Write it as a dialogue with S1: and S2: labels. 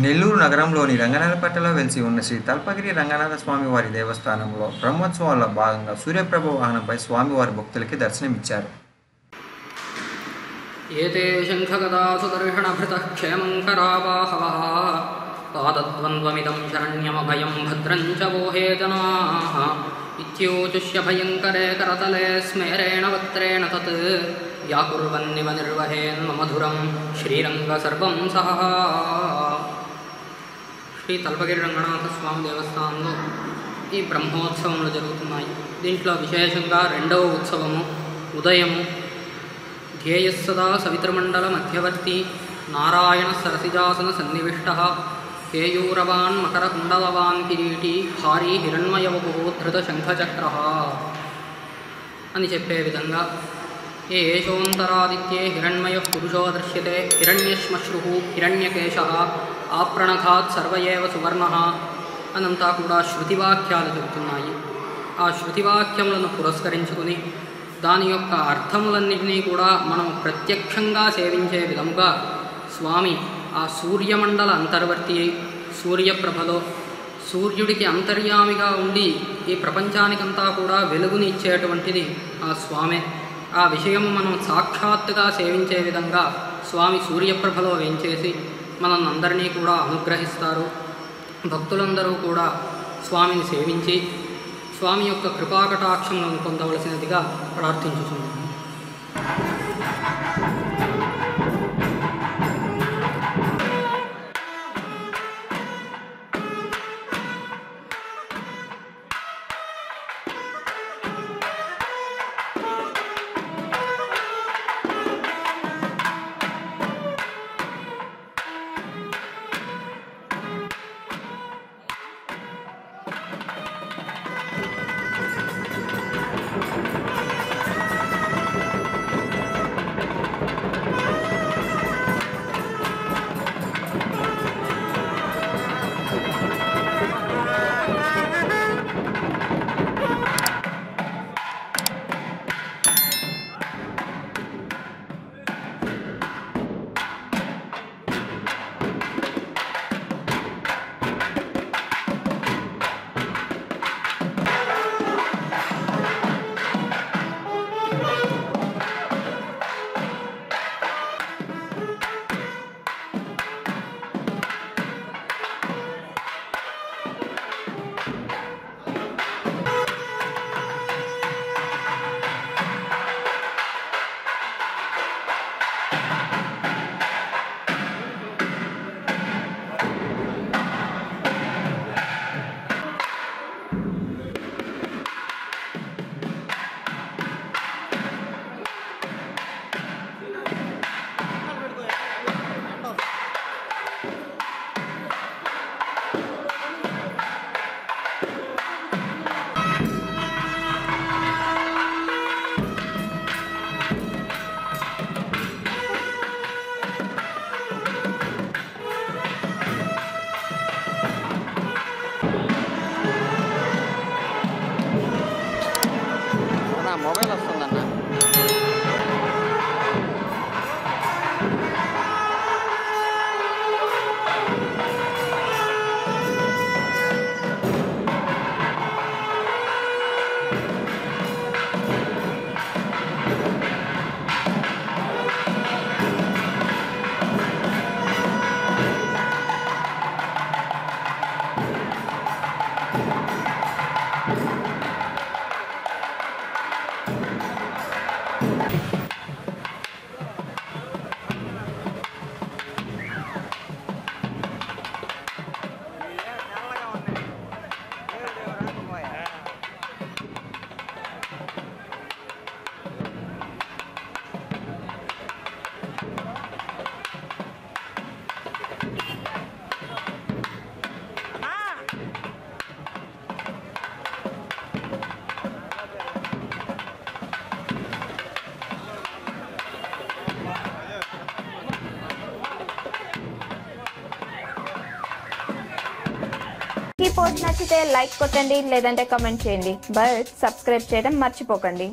S1: నెల్లూరు నగరంలోని రంగనాథపేటలో వెలిసి ఉన్న శ్రీ తల్పగిరి రంగనాథ స్వామివారి దేవస్థానంలో బ్రహ్మోత్సవాల్లో భాగంగా సూర్యప్రభ వాహనంపై స్వామివారి భక్తులకి దర్శనమిచ్చారు.
S2: ఏతే శంఖగదా సుదర్శనభృతః క్షేమం కరావాహవః పాదద్వంద్వమిదం శరణ్యమభయం భద్రం చ వోహే జనాః ఇత్యూచుష్య భయంకరే కరతలే స్మేరేణ వక్త్రేణ తత్ వ్యాకుర్వన్నివ నిర్వహేన్మధురం శ్రీరంగ సర్వం సహ. శ్రీ తల్పగిరి రంగనాథ స్వామి దేవస్థానంలో ఈ బ్రహ్మోత్సవములు జరుగుతున్నాయి. దీంట్లో విశేషంగా రెండవ ఉత్సవము ఉదయము ధ్యేయస్సదా సవితృమండల మధ్యవర్తి నారాయణ సరసిజాసన సన్నివిష్టః కేయూరవాన్ మకరకుండలవాన్ కిరీటి భారీ హిరణ్మయవపుః ధృత శంఖచక్రః అని చెప్పే విధంగా ఏషోంతరాదిత్యే హిరణ్మయః పురుషో దృశ్యతే హిరణ్యశ్మశ్రుః హిరణ్యకేశః ఆప్రణఘాత్ సర్వ ఏవ సువర్ణః అనంతా కూడా శృతివాక్యాలు చెబుతున్నాయి. ఆ శృతివాక్యములను పురస్కరించుకుని దాని యొక్క అర్థములన్నింటినీ కూడా మనం ప్రత్యక్షంగా సేవించే విధముగా స్వామి ఆ సూర్యమండల అంతర్వర్తి సూర్యప్రభలో సూర్యుడికి అంతర్యామిగా ఉండి ఈ ప్రపంచానికంతా కూడా వెలుగుని ఇచ్చేటువంటిది ఆ స్వామి. ఆ విషయము మనం సాక్షాత్తుగా సేవించే విధంగా స్వామి సూర్యప్రభలో వేంచేసి మనల్ని అందరినీ కూడా అనుగ్రహిస్తారు. భక్తులందరూ కూడా స్వామిని సేవించి స్వామి యొక్క కృపాకటాక్షములను పొందవలసినదిగా ప్రార్థించుచున్నాను.
S3: మొబైల్ వస్తుందన్న.
S4: ఈ పోస్ట్ నచ్చితే లైక్ కొట్టండి, లేదంటే కామెంట్ చేయండి. బట్ సబ్స్క్రైబ్ చేయడం మర్చిపోకండి.